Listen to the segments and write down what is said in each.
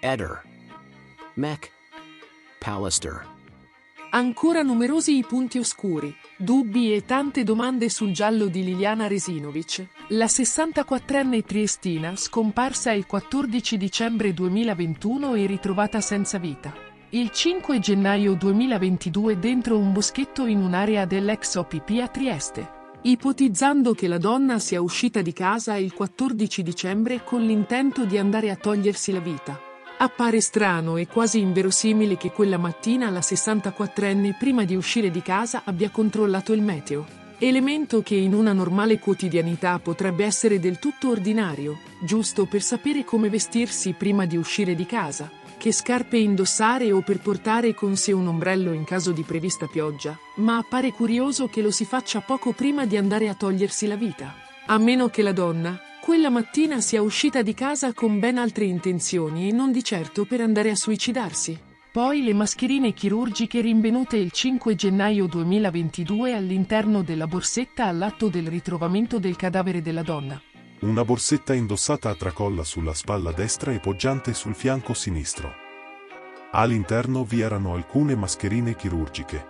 Eder. Mech. Pallister. Ancora numerosi i punti oscuri, dubbi e tante domande sul giallo di Liliana Resinovic, la 64enne triestina scomparsa il 14 dicembre 2021 e ritrovata senza vita. Il 5 gennaio 2022 dentro un boschetto in un'area dell'ex OPP a Trieste. Ipotizzando che la donna sia uscita di casa il 14 dicembre con l'intento di andare a togliersi la vita. Appare strano e quasi inverosimile che quella mattina la 64enne prima di uscire di casa abbia controllato il meteo. Elemento che in una normale quotidianità potrebbe essere del tutto ordinario, giusto per sapere come vestirsi prima di uscire di casa, che scarpe indossare o per portare con sé un ombrello in caso di prevista pioggia, ma appare curioso che lo si faccia poco prima di andare a togliersi la vita. A meno che la donna, quella mattina sia uscita di casa con ben altre intenzioni e non di certo per andare a suicidarsi. Poi le mascherine chirurgiche rinvenute il 5 gennaio 2022 all'interno della borsetta all'atto del ritrovamento del cadavere della donna. Una borsetta indossata a tracolla sulla spalla destra e poggiante sul fianco sinistro. All'interno vi erano alcune mascherine chirurgiche.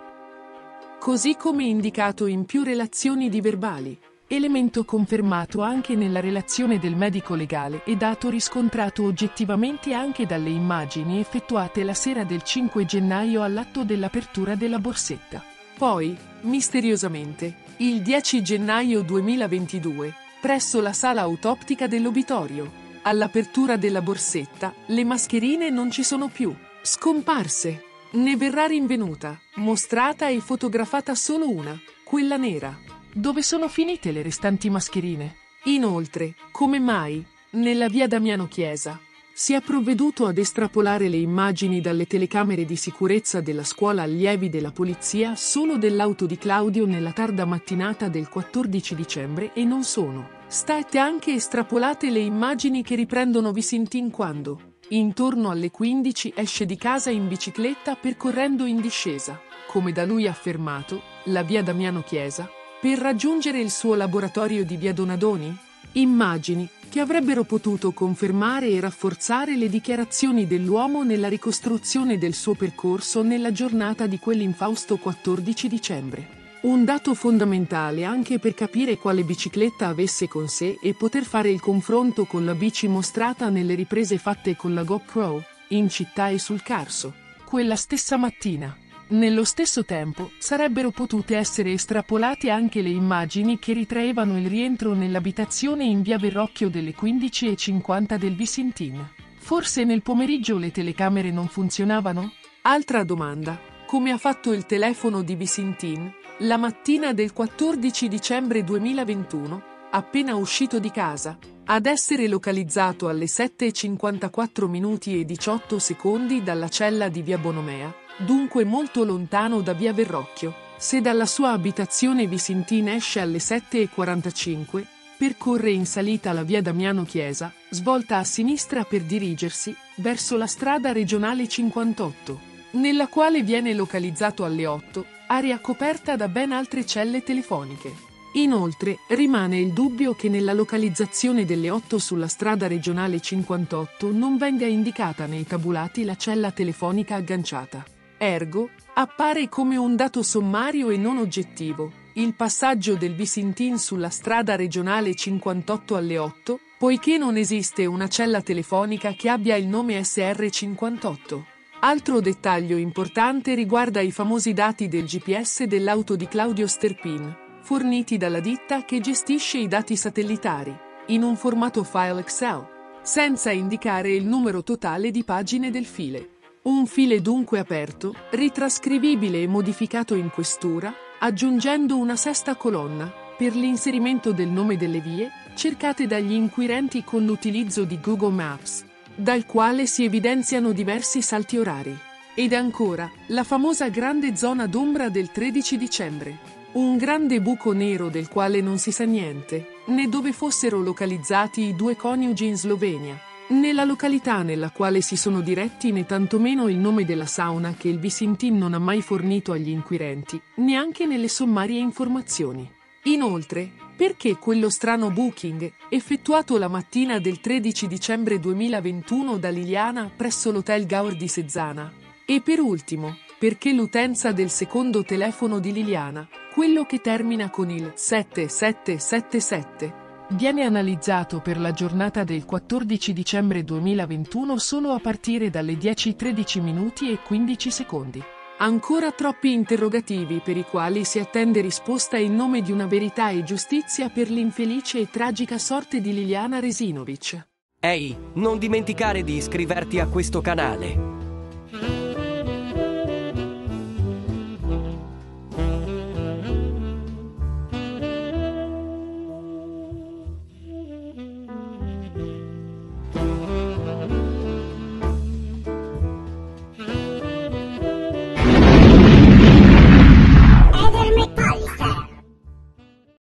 Così come indicato in più relazioni di verbali. Elemento confermato anche nella relazione del medico legale e dato riscontrato oggettivamente anche dalle immagini effettuate la sera del 5 gennaio all'atto dell'apertura della borsetta. Poi, misteriosamente, il 10 gennaio 2022, presso la sala autoptica dell'obitorio, all'apertura della borsetta, le mascherine non ci sono più, scomparse. Ne verrà rinvenuta, mostrata e fotografata solo una, quella nera. Dove sono finite le restanti mascherine? Inoltre, come mai, nella via Damiano Chiesa, si è provveduto ad estrapolare le immagini dalle telecamere di sicurezza della scuola allievi della polizia solo dell'auto di Claudio nella tarda mattinata del 14 dicembre e non sono state anche estrapolate le immagini che riprendono Visintin quando, intorno alle 15, esce di casa in bicicletta percorrendo in discesa, come da lui affermato, la via Damiano Chiesa, per raggiungere il suo laboratorio di via Donadoni? Immagini che avrebbero potuto confermare e rafforzare le dichiarazioni dell'uomo nella ricostruzione del suo percorso nella giornata di quell'infausto 14 dicembre. Un dato fondamentale anche per capire quale bicicletta avesse con sé e poter fare il confronto con la bici mostrata nelle riprese fatte con la GoPro, in città e sul Carso, quella stessa mattina. Nello stesso tempo, sarebbero potute essere estrapolate anche le immagini che ritraevano il rientro nell'abitazione in via Verrocchio delle 15:50 del Visintin. Forse nel pomeriggio le telecamere non funzionavano? Altra domanda: come ha fatto il telefono di Visintin, la mattina del 14 dicembre 2021, appena uscito di casa, ad essere localizzato alle 7:54 minuti e 18 secondi dalla cella di via Bonomea, dunque molto lontano da via Verrocchio, se dalla sua abitazione Visintin esce alle 7:45, percorre in salita la via Damiano Chiesa, svolta a sinistra per dirigersi verso la strada regionale 58, nella quale viene localizzato alle 8, area coperta da ben altre celle telefoniche. Inoltre, rimane il dubbio che nella localizzazione delle 8 sulla strada regionale 58 non venga indicata nei tabulati la cella telefonica agganciata. Ergo, appare come un dato sommario e non oggettivo il passaggio del Visintin sulla strada regionale 58 alle 8, poiché non esiste una cella telefonica che abbia il nome SR58. Altro dettaglio importante riguarda i famosi dati del GPS dell'auto di Claudio Sterpin, forniti dalla ditta che gestisce i dati satellitari, in un formato file Excel, senza indicare il numero totale di pagine del file. Un file dunque aperto, ritrascrivibile e modificato in questura, aggiungendo una sesta colonna, per l'inserimento del nome delle vie, cercate dagli inquirenti con l'utilizzo di Google Maps, dal quale si evidenziano diversi salti orari. Ed ancora, la famosa grande zona d'ombra del 13 dicembre. Un grande buco nero del quale non si sa niente, né dove fossero localizzati i due coniugi in Slovenia, né la località nella quale si sono diretti né tantomeno il nome della sauna che il Visintin non ha mai fornito agli inquirenti, neanche nelle sommarie informazioni. Inoltre, perché quello strano booking, effettuato la mattina del 13 dicembre 2021 da Liliana presso l'hotel Gaur di Sezzana? E per ultimo, perché l'utenza del secondo telefono di Liliana, quello che termina con il 7777, viene analizzato per la giornata del 14 dicembre 2021 solo a partire dalle 10:13 minuti e 15 secondi. Ancora troppi interrogativi per i quali si attende risposta in nome di una verità e giustizia per l'infelice e tragica sorte di Liliana Resinovic. Ehi, non dimenticare di iscriverti a questo canale.